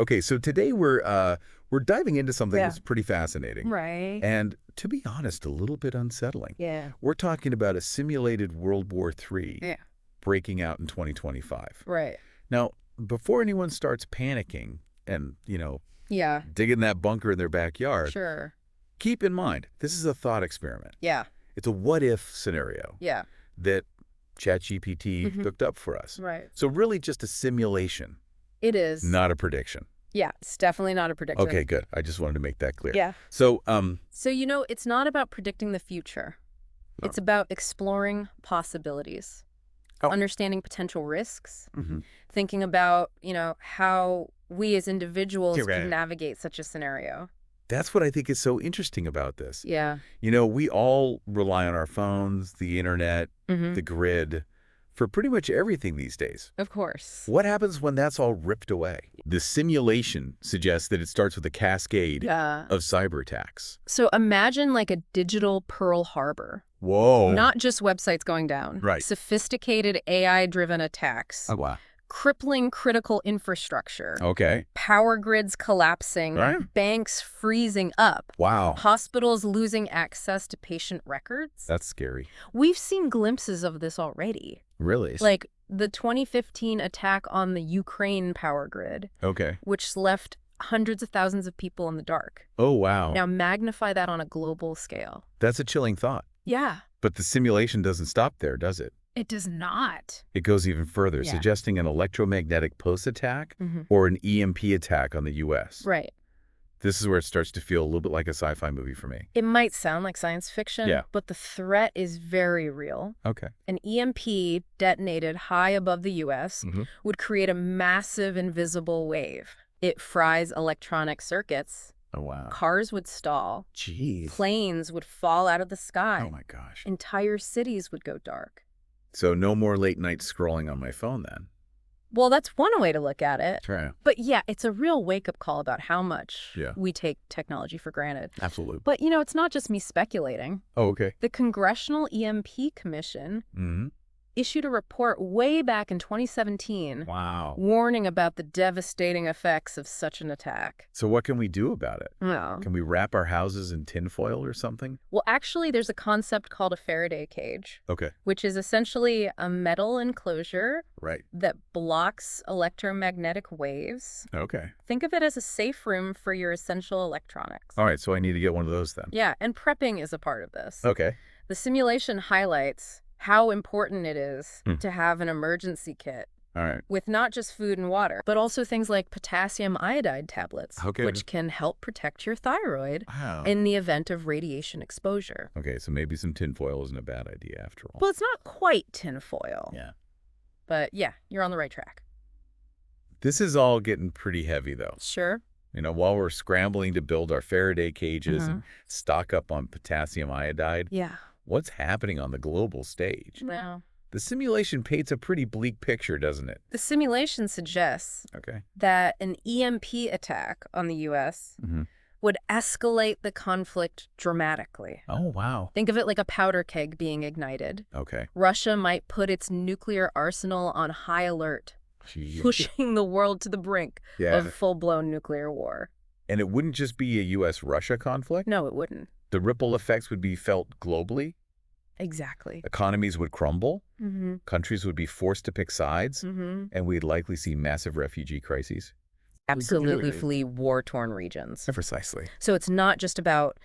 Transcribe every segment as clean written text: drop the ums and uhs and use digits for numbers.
Okay, so today we're diving into something Yeah. that's pretty fascinating. Right. And to be honest, a little bit unsettling. Yeah. We're talking about a simulated World War III Yeah. breaking out in 2025. Right. Now, before anyone starts panicking and, Yeah. digging that bunker in their backyard, Sure. keep in mind, this is a thought experiment. Yeah. It's a what-if scenario Yeah. that ChatGPT Mhm. cooked up for us. Right. So really just a simulation, It is. not a prediction. Yeah. It's definitely not a prediction. Okay, good. I just wanted to make that clear. Yeah. So, So, it's not about predicting the future. Oh. It's about exploring possibilities, understanding potential risks, thinking about, how we as individuals Yeah, right. can navigate such a scenario. that's what I think is so interesting about this. Yeah. We all rely on our phones, the internet, the grid, for pretty much everything these days. Of course. What happens when that's all ripped away? The simulation suggests that it starts with a cascade Yeah. of cyber attacks. So imagine like a digital Pearl Harbor. Whoa. Not just websites going down. Right. Sophisticated AI-driven attacks. Oh, wow. Crippling critical infrastructure. Okay. Power grids collapsing. Right. Banks freezing up. Wow. Hospitals losing access to patient records. That's scary. We've seen glimpses of this already. Really? Like the 2015 attack on the Ukraine power grid, Okay. which left hundreds of thousands of people in the dark. Oh, wow. Now magnify that on a global scale. That's a chilling thought. Yeah. But the simulation doesn't stop there, does it? It does not. It goes even further, Yeah. suggesting an electromagnetic pulse attack Mhm. or an EMP attack on the U.S. Right. This is where it starts to feel a little bit like a sci-fi movie for me. It might sound like science fiction, Yeah. but the threat is very real. Okay. An EMP detonated high above the U.S. would create a massive invisible wave. It fries electronic circuits. Oh, wow. Cars would stall. Jeez. Planes would fall out of the sky. Oh, my gosh. Entire cities would go dark. So no more late night scrolling on my phone then. Well, that's one way to look at it. Right. But yeah, it's a real wake-up call about how much Yeah. we take technology for granted. Absolutely. But, it's not just me speculating. Oh, okay. The Congressional EMP Commission Mm-hmm. issued a report way back in 2017 Wow. warning about the devastating effects of such an attack. So what can we do about it? Well, Can we wrap our houses in tinfoil or something? actually, there's a concept called a Faraday cage, Okay. which is essentially a metal enclosure Right. that blocks electromagnetic waves. Okay. Think of it as a safe room for your essential electronics. All right. So I need to get one of those then. Yeah, and prepping is a part of this. Okay. The simulation highlights how important it is Hmm. to have an emergency kit All right. with not just food and water, but also things like potassium iodide tablets, Okay. which can help protect your thyroid Wow. in the event of radiation exposure. Okay. So maybe some tinfoil isn't a bad idea after all. Well, it's not quite tinfoil, Yeah. but yeah, you're on the right track. This is all getting pretty heavy though. Sure. While we're scrambling to build our Faraday cages Mm-hmm. and stock up on potassium iodide, Yeah. what's happening on the global stage? Now, The simulation paints a pretty bleak picture, doesn't it? the simulation suggests Okay. that an EMP attack on the U.S. Mhm. would escalate the conflict dramatically. Oh, wow. Think of it like a powder keg being ignited. Okay. Russia might put its nuclear arsenal on high alert, Gee. pushing the world to the brink Yeah. of full-blown nuclear war. And it wouldn't just be a U.S.-Russia conflict? No, it wouldn't. The ripple effects would be felt globally. Exactly. Economies would crumble. Mm-hmm. Countries would be forced to pick sides. Mm-hmm. And we'd likely see massive refugee crises. Absolutely flee war-torn regions. Precisely. So it's not just about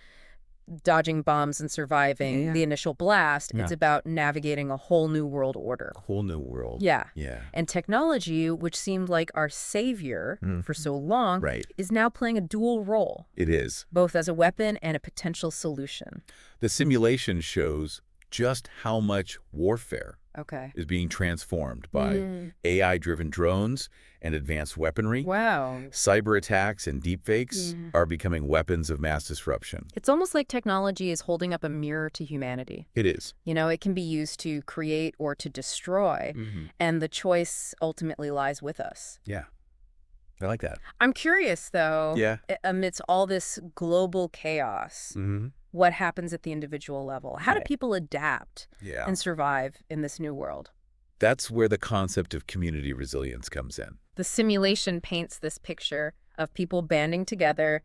dodging bombs and surviving Yeah. the initial blast. Yeah. It's about navigating a whole new world order. A whole new world. Yeah. Yeah. And technology, which seemed like our savior for so long, Right. is now playing a dual role, It is. both as a weapon and a potential solution. The simulation shows just how much warfare Okay. is being transformed by AI-driven drones and advanced weaponry. Wow. Cyber attacks and deepfakes are becoming weapons of mass disruption. It's almost like technology is holding up a mirror to humanity. It is. It can be used to create or to destroy, and the choice ultimately lies with us. Yeah. I like that. I'm curious, though, Yeah. amidst all this global chaos, Mm-hmm. what happens at the individual level? How do Right. people adapt Yeah. and survive in this new world? That's where the concept of community resilience comes in. The simulation paints this picture of people banding together,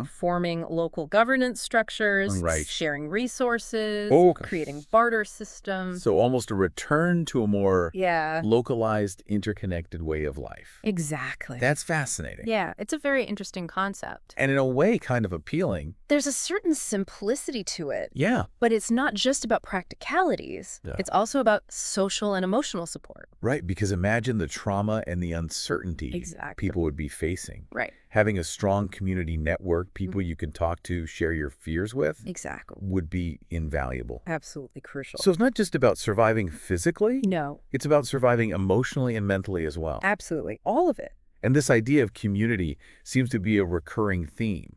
forming local governance structures, Right. sharing resources, Okay. creating barter systems. So almost a return to a more Yeah, localized, interconnected way of life. exactly. That's fascinating. Yeah, it's a very interesting concept. And in a way, kind of appealing. There's a certain simplicity to it, Yeah. but it's not just about practicalities. Yeah. It's also about social and emotional support. Right, because imagine the trauma and the uncertainty Exactly. people would be facing. Right. Having a strong community network, people you can talk to, share your fears with, Exactly. would be invaluable. Absolutely crucial. So it's not just about surviving physically, No, it's about surviving emotionally and mentally as well. absolutely. All of it. And this idea of community seems to be a recurring theme.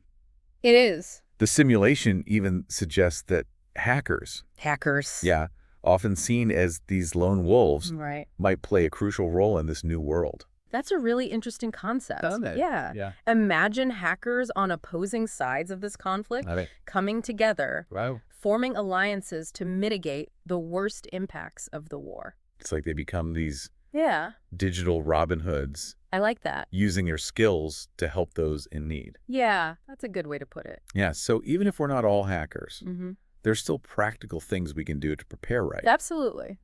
It is. The simulation even suggests that hackers, Hackers. yeah, often seen as these lone wolves, Right. might play a crucial role in this new world. That's a really interesting concept. Doesn't it? Yeah. Yeah. Imagine hackers on opposing sides of this conflict I mean, coming together, wow. forming alliances to mitigate the worst impacts of the war. It's like they become these Yeah, digital Robin Hoods I like that. using their skills to help those in need. Yeah, that's a good way to put it. Yeah, so even if we're not all hackers, Mm-hmm. there's still practical things we can do to prepare right. Absolutely.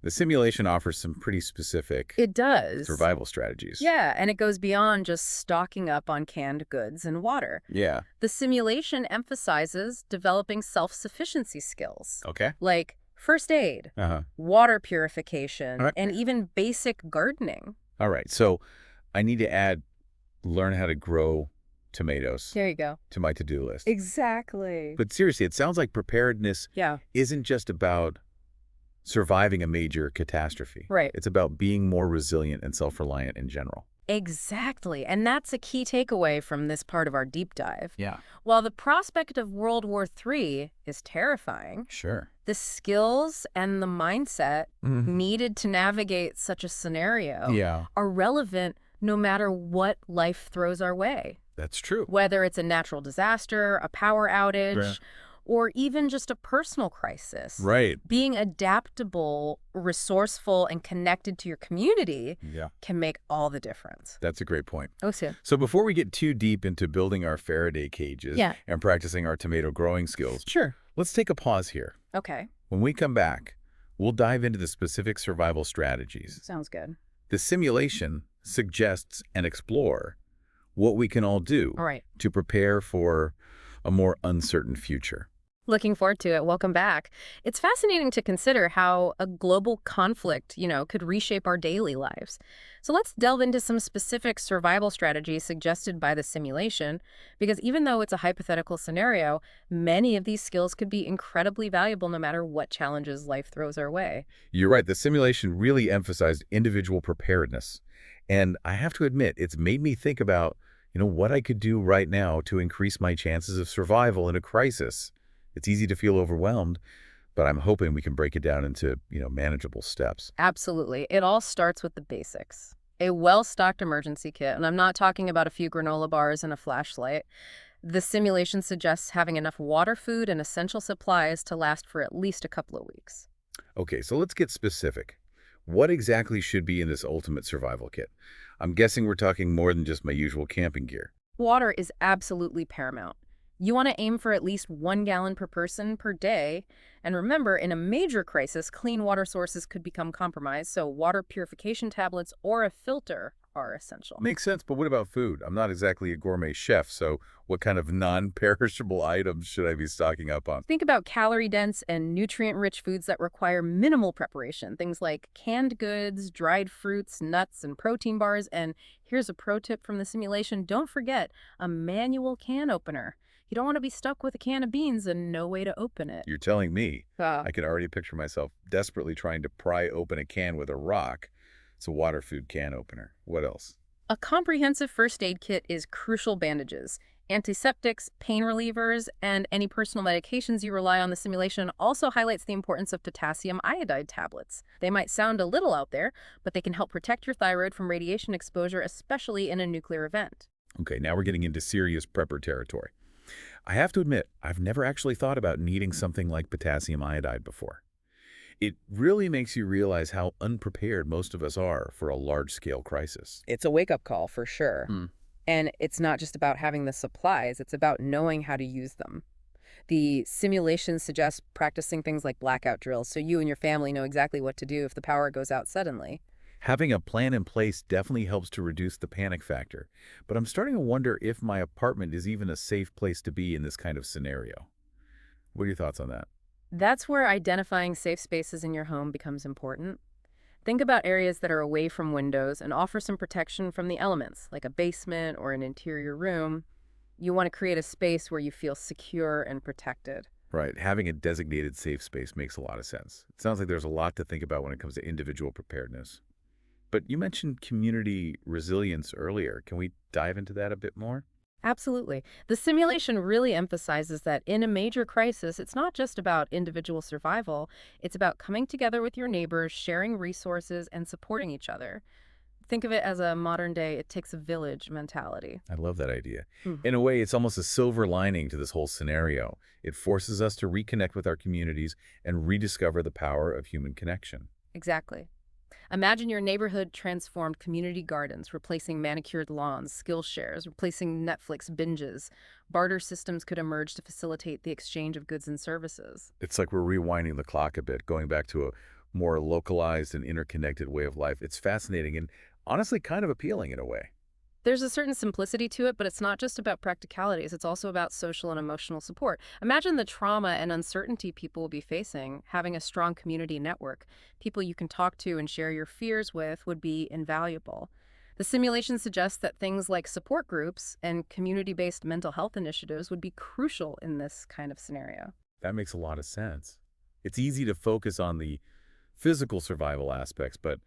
The simulation offers some pretty specific It does. survival strategies. Yeah, and it goes beyond just stocking up on canned goods and water. Yeah. The simulation emphasizes developing self-sufficiency skills, Okay. like first aid, Uh-huh. water purification, All right. and even basic gardening. All right. So I need to add learn how to grow tomatoes There you go. to my to-do list. Exactly. But seriously, it sounds like preparedness Yeah, isn't just about surviving a major catastrophe. right. It's about being more resilient and self-reliant in general. Exactly. And that's a key takeaway from this part of our deep dive. Yeah. While the prospect of World War III is terrifying, Sure. the skills and the mindset needed to navigate such a scenario Yeah, are relevant no matter what life throws our way. that's true. Whether it's a natural disaster, a power outage, Right. or even just a personal crisis. Right. Being adaptable, resourceful, and connected to your community Yeah, can make all the difference. that's a great point. Oh, so. So before we get too deep into building our Faraday cages Yeah. and practicing our tomato growing skills, Sure. let's take a pause here. Okay. When we come back, we'll dive into the specific survival strategies. Sounds good. The simulation suggests and explore what we can all do All right. to prepare for a more uncertain future. Looking forward to it. Welcome back. It's fascinating to consider how a global conflict, could reshape our daily lives. So let's delve into some specific survival strategies suggested by the simulation, because even though it's a hypothetical scenario, many of these skills could be incredibly valuable no matter what challenges life throws our way. You're right. The simulation really emphasized individual preparedness. And I have to admit, it's made me think about, what I could do right now to increase my chances of survival in a crisis. It's easy to feel overwhelmed, but I'm hoping we can break it down into, manageable steps. Absolutely. It all starts with the basics. A well-stocked emergency kit, and I'm not talking about a few granola bars and a flashlight. The simulation suggests having enough water, food, and essential supplies to last for at least a couple of weeks. Okay, so let's get specific. What exactly should be in this ultimate survival kit? I'm guessing we're talking more than just my usual camping gear. Water is absolutely paramount. You want to aim for at least 1 gallon per person per day. And remember, in a major crisis, clean water sources could become compromised, so water purification tablets or a filter are essential. Makes sense, but what about food? I'm not exactly a gourmet chef, so what kind of non-perishable items should I be stocking up on? Think about calorie-dense and nutrient-rich foods that require minimal preparation. Things like canned goods, dried fruits, nuts, and protein bars. And here's a pro tip from the simulation. Don't forget a manual can opener. You don't want to be stuck with a can of beans and no way to open it. You're telling me. I can already picture myself desperately trying to pry open a can with a rock. It's a water food can opener. What else? A comprehensive first aid kit is crucial. Bandages, antiseptics, pain relievers, and any personal medications you rely on. The simulation also highlights the importance of potassium iodide tablets. They might sound a little out there, but they can help protect your thyroid from radiation exposure, especially in a nuclear event. Okay, now we're getting into serious prepper territory. I have to admit, I've never actually thought about needing something like potassium iodide before. It really makes you realize how unprepared most of us are for a large-scale crisis. It's a wake-up call for sure. And it's not just about having the supplies, it's about knowing how to use them. The simulations suggest practicing things like blackout drills so you and your family know exactly what to do if the power goes out suddenly. Having a plan in place definitely helps to reduce the panic factor, but I'm starting to wonder if my apartment is even a safe place to be in this kind of scenario. What are your thoughts on that? That's where identifying safe spaces in your home becomes important. Think about areas that are away from windows and offer some protection from the elements, like a basement or an interior room. You want to create a space where you feel secure and protected. Right, having a designated safe space makes a lot of sense. It sounds like there's a lot to think about when it comes to individual preparedness. But you mentioned community resilience earlier. Can we dive into that a bit more? Absolutely. The simulation really emphasizes that in a major crisis, it's not just about individual survival, it's about coming together with your neighbors, sharing resources, and supporting each other. Think of it as a modern day, it takes a village mentality. I love that idea. Hmm. In a way, it's almost a silver lining to this whole scenario. It forces us to reconnect with our communities and rediscover the power of human connection. Exactly. Imagine your neighborhood transformed community gardens, replacing manicured lawns, skill shares, replacing Netflix binges. Barter systems could emerge to facilitate the exchange of goods and services. It's like we're rewinding the clock a bit, going back to a more localized and interconnected way of life. It's fascinating and honestly kind of appealing in a way. There's a certain simplicity to it, but it's not just about practicalities. It's also about social and emotional support. Imagine the trauma and uncertainty people will be facing. Having a strong community network, people you can talk to and share your fears with, would be invaluable. The simulation suggests that things like support groups and community-based mental health initiatives would be crucial in this kind of scenario. That makes a lot of sense. It's easy to focus on the physical survival aspects, but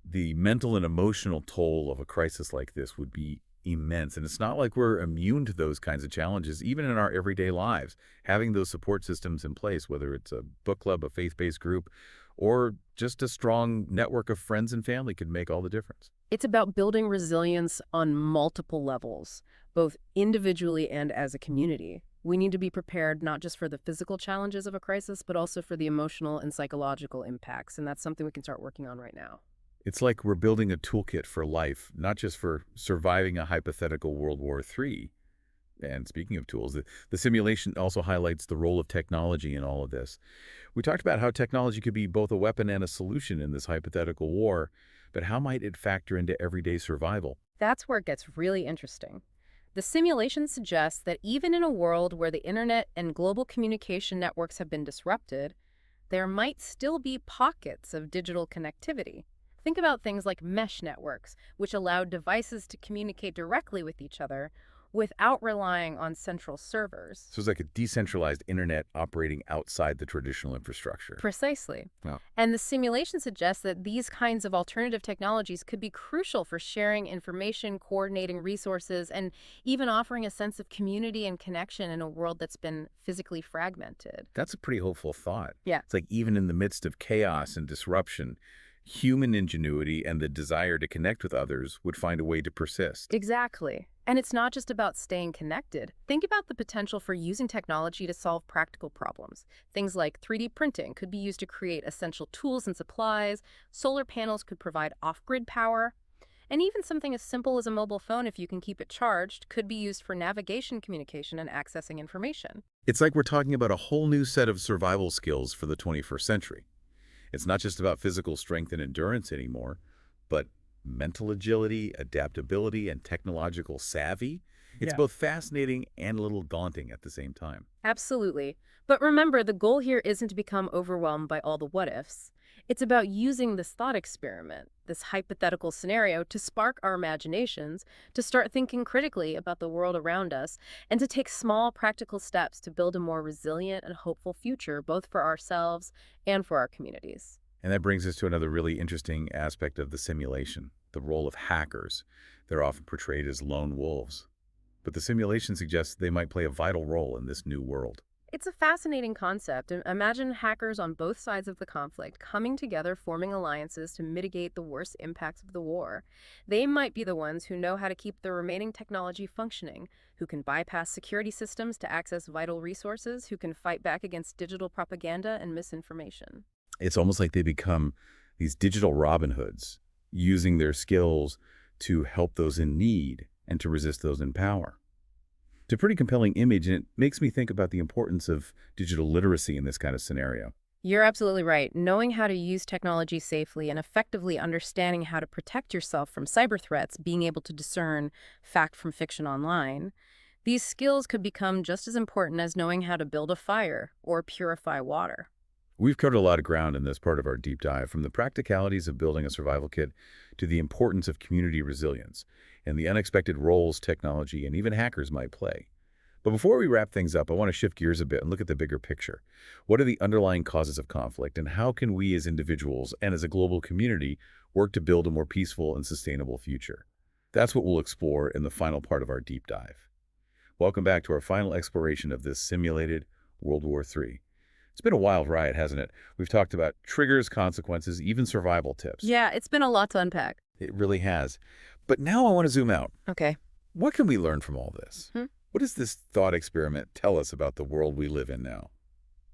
the mental and emotional toll of a crisis like this would be immense. And it's not like we're immune to those kinds of challenges, even in our everyday lives. Having those support systems in place, whether it's a book club, a faith-based group, or just a strong network of friends and family could make all the difference. It's about building resilience on multiple levels, both individually and as a community. We need to be prepared not just for the physical challenges of a crisis, but also for the emotional and psychological impacts. And that's something we can start working on right now. It's like we're building a toolkit for life, not just for surviving a hypothetical World War III. And speaking of tools, the simulation also highlights the role of technology in all of this. We talked about how technology could be both a weapon and a solution in this hypothetical war, but how might it factor into everyday survival? That's where it gets really interesting. The simulation suggests that even in a world where the internet and global communication networks have been disrupted, there might still be pockets of digital connectivity. Think about things like mesh networks, which allow devices to communicate directly with each other without relying on central servers. So it's like a decentralized internet operating outside the traditional infrastructure. Precisely. Wow. And the simulation suggests that these kinds of alternative technologies could be crucial for sharing information, coordinating resources, and even offering a sense of community and connection in a world that's been physically fragmented. That's a pretty hopeful thought. Yeah. It's like even in the midst of chaos and disruption, human ingenuity and the desire to connect with others would find a way to persist. Exactly. And it's not just about staying connected. Think about the potential for using technology to solve practical problems. Things like 3D printing could be used to create essential tools and supplies. Solar panels could provide off-grid power. And even something as simple as a mobile phone, if you can keep it charged, could be used for navigation, communication, and accessing information. It's like we're talking about a whole new set of survival skills for the 21st century. It's not just about physical strength and endurance anymore, but mental agility, adaptability, and technological savvy. It's Yeah. both fascinating and a little daunting at the same time. Absolutely. But remember, the goal here isn't to become overwhelmed by all the what ifs. It's about using this thought experiment, this hypothetical scenario, to spark our imaginations, to start thinking critically about the world around us, and to take small, practical steps to build a more resilient and hopeful future, both for ourselves and for our communities. And that brings us to another really interesting aspect of the simulation, the role of hackers. They're often portrayed as lone wolves. But the simulation suggests they might play a vital role in this new world. It's a fascinating concept. Imagine hackers on both sides of the conflict coming together, forming alliances to mitigate the worst impacts of the war. They might be the ones who know how to keep the remaining technology functioning, who can bypass security systems to access vital resources, who can fight back against digital propaganda and misinformation. It's almost like they become these digital Robin Hoods, using their skills to help those in need. and to resist those in power. It's a pretty compelling image, and it makes me think about the importance of digital literacy in this kind of scenario. You're absolutely right. Knowing how to use technology safely and effectively understanding how to protect yourself from cyber threats, being able to discern fact from fiction online, these skills could become just as important as knowing how to build a fire or purify water. We've covered a lot of ground in this part of our deep dive, from the practicalities of building a survival kit to the importance of community resilience and the unexpected roles technology and even hackers might play. But before we wrap things up, I want to shift gears a bit and look at the bigger picture. What are the underlying causes of conflict, and how can we as individuals and as a global community work to build a more peaceful and sustainable future? That's what we'll explore in the final part of our deep dive. Welcome back to our final exploration of this simulated World War III. It's been a wild ride, hasn't it? We've talked about triggers, consequences, even survival tips. Yeah, it's been a lot to unpack. It really has. But now I want to zoom out. Okay. What can we learn from all this? Hmm. What does this thought experiment tell us about the world we live in now?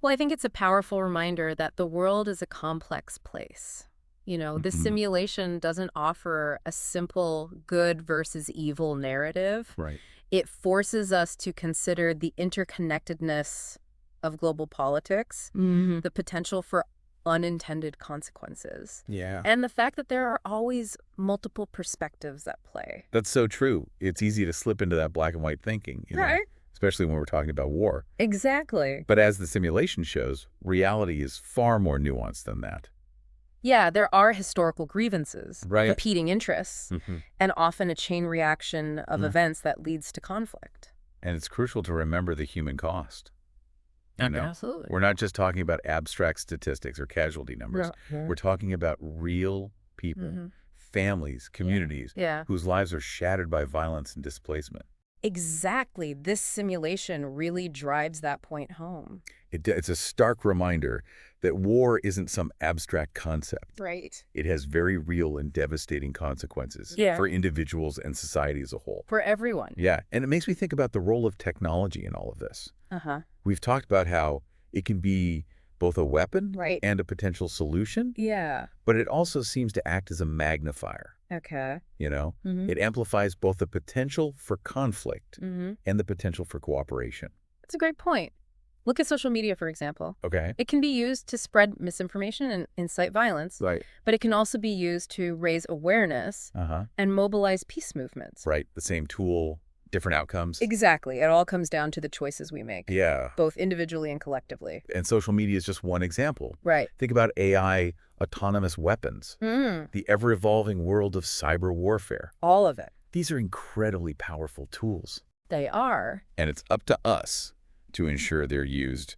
Well, I think it's a powerful reminder that the world is a complex place. This Mhm. simulation doesn't offer a simple good versus evil narrative. Right. It forces us to consider the interconnectedness of global politics, the potential for unintended consequences, Yeah. and the fact that there are always multiple perspectives at play. That's so true. It's easy to slip into that black and white thinking, Right. especially when we're talking about war. Exactly. But as the simulation shows, reality is far more nuanced than that. Yeah, there are historical grievances, Right. competing interests, and often a chain reaction of Yeah. events that leads to conflict. And it's crucial to remember the human cost. You know, Absolutely. we're not just talking about abstract statistics or casualty numbers. Yeah. We're talking about real people, families, communities, Yeah. whose lives are shattered by violence and displacement. Exactly. This simulation really drives that point home. It's a stark reminder that war isn't some abstract concept. Right. It has very real and devastating consequences Yeah. for individuals and society as a whole. For everyone. Yeah, and it makes me think about the role of technology in all of this. Uh-huh. We've talked about how it can be both a weapon Right. and a potential solution, Yeah. but it also seems to act as a magnifier. Okay. It amplifies both the potential for conflict and the potential for cooperation. That's a great point. Look at social media, for example. Okay. It can be used to spread misinformation and incite violence, Right. but it can also be used to raise awareness and mobilize peace movements. Right. The same tool, different outcomes. Exactly. It all comes down to the choices we make, Yeah. both individually and collectively. And social media is just one example. Right. Think about AI, autonomous weapons, the ever-evolving world of cyber warfare. All of it. These are incredibly powerful tools. They are. And it's up to us to ensure they're used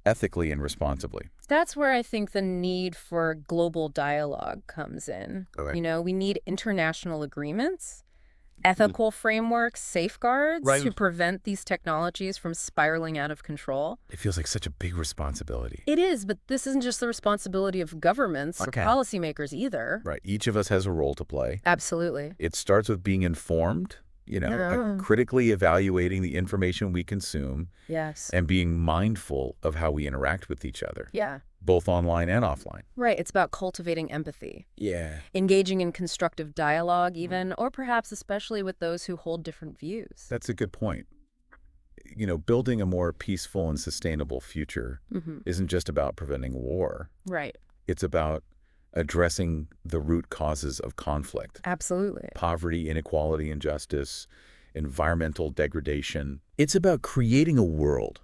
ethically and responsibly. That's where I think the need for global dialogue comes in. Okay. We need international agreements, ethical frameworks, safeguards Right. to prevent these technologies from spiraling out of control. It feels like such a big responsibility. It is, but this isn't just the responsibility of governments Okay. or policymakers either. Right. Each of us has a role to play. Absolutely. It starts with being informed, critically evaluating the information we consume Yes. and being mindful of how we interact with each other, Yeah. both online and offline. Right. It's about cultivating empathy, Yeah. engaging in constructive dialogue even, or perhaps especially with those who hold different views. That's a good point. Building a more peaceful and sustainable future isn't just about preventing war. Right. It's about addressing the root causes of conflict. Absolutely. Poverty, inequality, injustice, environmental degradation. It's about creating a world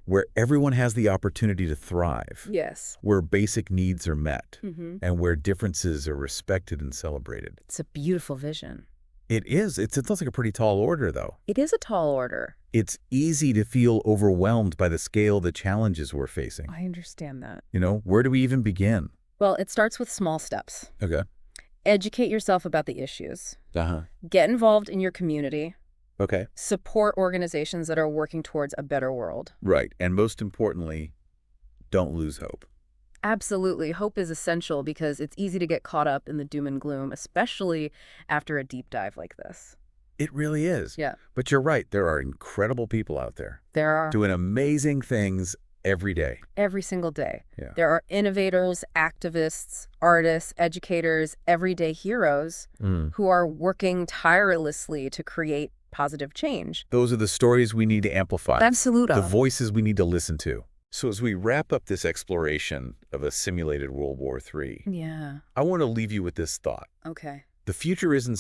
where everyone has the opportunity to thrive, Yes. where basic needs are met, and where differences are respected and celebrated. It's a beautiful vision. It is. It sounds like a pretty tall order, though. It is a tall order. It's easy to feel overwhelmed by the scale of the challenges we're facing. I understand that. Where do we even begin? Well, it starts with small steps. Okay. Educate yourself about the issues. Uh-huh. Get involved in your community. Okay. Support organizations that are working towards a better world. Right. And most importantly, don't lose hope. Absolutely. Hope is essential because it's easy to get caught up in the doom and gloom, especially after a deep dive like this. It really is. Yeah. But you're right. There are incredible people out there There are. doing amazing things every day. Every single day. Yeah. There are innovators, activists, artists, educators, everyday heroes who are working tirelessly to create positive change. Those are the stories we need to amplify. Absolutely. The voices we need to listen to. So as we wrap up this exploration of a simulated World War III, Yeah. I want to leave you with this thought. Okay. The future isn't